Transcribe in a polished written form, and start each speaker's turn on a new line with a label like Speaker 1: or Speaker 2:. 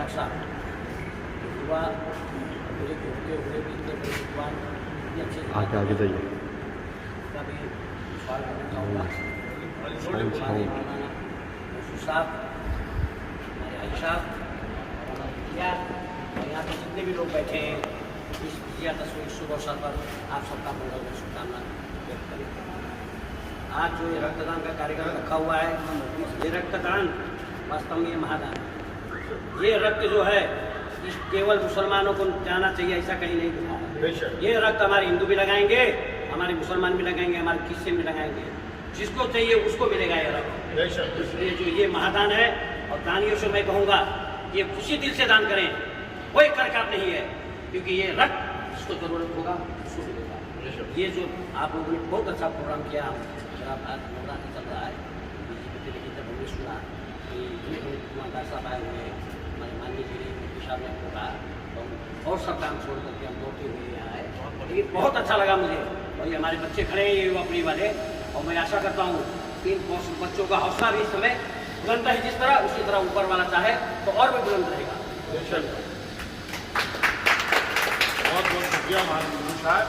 Speaker 1: Doctor साहब युवा मुझे होते हुए भी इतने बड़े विद्वान इतने अच्छे
Speaker 2: आगे जाइए
Speaker 1: का भी सवाल करना चाहूँगा। साहब, हमारे आई साहब और यहाँ पे जितने भी लोग बैठे हैं इस विजयादशमी शुभ अवसर पर आप सबका मंगल में शुभकामना व्यक्त करें। आज जो ये रक्तदान का कार्यक्रम रखा हुआ है, ये रक्तदान वास्तव में ये महादान है। ये रक्त जो है इस केवल मुसलमानों को जाना चाहिए, ऐसा कहीं नहीं लिखा है। ये रक्त हमारे हिंदू भी लगाएंगे, हमारे मुसलमान भी लगाएंगे, हमारे क्रिश्चियन भी लगाएंगे, जिसको चाहिए उसको मिलेगा ये रक्त। इसलिए जो ये महादान है, और दानियों से मैं कहूँगा ये खुशी दिल से दान करें, कोई करकाप नहीं है, क्योंकि ये रक्त जिसको जरूरत होगा उसको मिलेगा। ये जो आप लोगों ने बहुत अच्छा प्रोग्राम किया, मेरा आज नवरात्र चल रहा है, बीजेपी के लेकिन जब हमने सुना कि कुमार साहब आए हुए हैं, हमारे माननीय जी साहब ने कहा तो और सब काम छोड़ करके हम दौड़ते हुए यहाँ आए, लेकिन बहुत अच्छा लगा मुझे। और ये हमारे बच्चे खड़े हैं, ये युवा पीढ़ी वाले, और मैं आशा करता हूँ कि इन बच्चों का हौसला भी इस समय बुलंद है, जिस तरह उसी तरह ऊपर वाला चाहे तो और भी बुलंद रहेगा।
Speaker 3: बहुत बहुत शुक्रिया महाराज साहब।